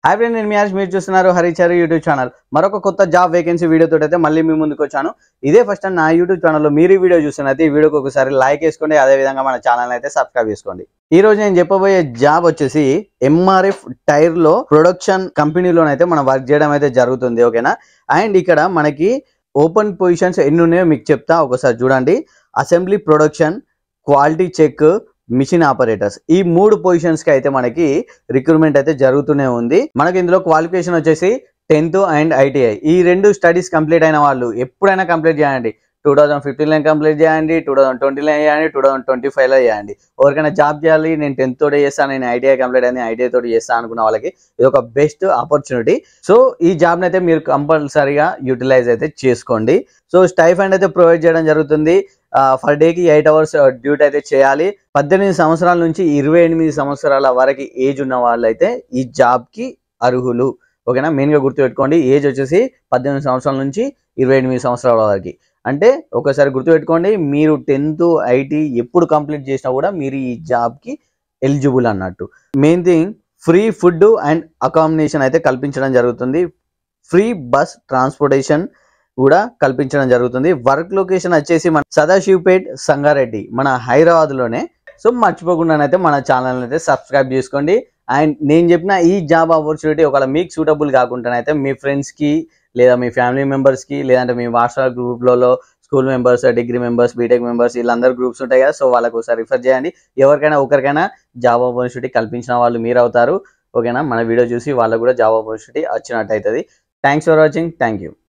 Hi friend, నేను మీ ఆర్ష్, మీరు చూస్తున్నారు హరిచారు యూట్యూబ్ ఛానల్. మరొక కొత్త జాబ్ వేకెన్సీ వీడియోతో అయితే మళ్ళీ మీ ముందుకు వచ్చాను. ఇదే ఫస్ట్ టైం నా యూట్యూబ్ ఛానల్లో మీరు ఈ వీడియో చూస్తున్నట్టు ఈ వీడియోకి ఒకసారి లైక్ వేసుకోండి, అదేవిధంగా మన ఛానల్ అయితే సబ్స్క్రైబ్ చేసుకోండి. ఈ రోజు నేను చెప్పబోయే జాబ్ వచ్చేసి ఎంఆర్ఎఫ్ టైర్ లో ప్రొడక్షన్ కంపెనీలోనైతే మనం వర్క్ చేయడం అయితే జరుగుతుంది. ఓకేనా. అండ్ ఇక్కడ మనకి ఓపెన్ పొజిషన్స్ ఎన్ని ఉన్నాయో మీకు చెప్తా, ఒకసారి చూడండి. Assembly production, quality check, machine operators, ఈ 3 పొజిషన్స్ కి అయితే మనకి రిక్రూట్మెంట్ అయితే జరుగుతూనే ఉంది. మనకి ఇందులో క్వాలిఫికేషన్ వచ్చేసి 10th అండ్ ఐటీఐ. ఈ 2 స్టడీస్ కంప్లీట్ అయిన వాళ్ళు ఎప్పుడైనా కంప్లీట్ చేయండి. 2015లో కంప్లీట్ చేయండి, 2020లో చేయండి, 2025లో చేయండి. ఎవరికైనా జాబ్ చేయాలి, నేను 10th తోటి చేస్తాను, నేను ఐటీఐ కంప్లీట్ అయింది, ఐటీఐ తోటి చేస్తాను అనుకున్న వాళ్ళకి ఇది ఒక బెస్ట్ ఆపర్చునిటీ. సో ఈ జాబ్ని అయితే మీరు కంపల్సరీగా యూటిలైజ్ అయితే చేసుకోండి. సో స్టైఫండ్ అయితే ప్రొవైడ్ చేయడం జరుగుతుంది. ఫర్ డేకి 8 hours డ్యూటీ అయితే చేయాలి. 18 సంవత్సరాల నుంచి 28 సంవత్సరాల వరకు ఏజ్ ఉన్న వాళ్ళు అయితే ఈ జాబ్కి అర్హులు. ఓకేనా. మెయిన్గా గుర్తుపెట్టుకోండి, ఏజ్ వచ్చేసి 18 సంవత్సరాల నుంచి 28 సంవత్సరాల వరకు. అంటే ఒకసారి గుర్తుపెట్టుకోండి, మీరు 10th ఐటీ ఎప్పుడు కంప్లీట్ చేసినా కూడా మీరు ఈ జాబ్కి ఎలిజిబుల్ అన్నట్టు. Main thing, free food and accommodation అయితే కల్పించడం జరుగుతుంది. ఫ్రీ బస్ ట్రాన్స్పోర్టేషన్ కూడా కల్పించడం జరుగుతుంది. వర్క్ లొకేషన్ వచ్చేసి మన సదాశివపేట్, సంగారెడ్డి, మన హైదరాబాద్లోనే. సో మర్చిపోకుండానైతే మన ఛానల్ అయితే సబ్స్క్రైబ్ చేసుకోండి. అండ్ నేను చెప్పిన ఈ జాబ్ ఆపర్చునిటీ ఒకవేళ మీకు సూటబుల్ కాకుండానైతే మీ ఫ్రెండ్స్కి, లేదా మీ ఫ్యామిలీ మెంబర్స్కి, లేదంటే మీ వాట్సాప్ గ్రూప్లలో school members, degree members, BTech members, వీళ్ళందరూ గ్రూప్స్ ఉంటాయి కదా. సో వాళ్ళకు ఒకసారి రిఫర్ చేయండి. ఎవరికైనా ఒకరికైనా జాబ్ ఆపర్చునిటీ కల్పించిన వాళ్ళు మీరు అవుతారు. ఓకేనా. మన వీడియో చూసి వాళ్ళకు కూడా జాబ్ ఆపర్చునిటీ వచ్చినట్టు అవుతుంది. Thanks for watching. Thank you.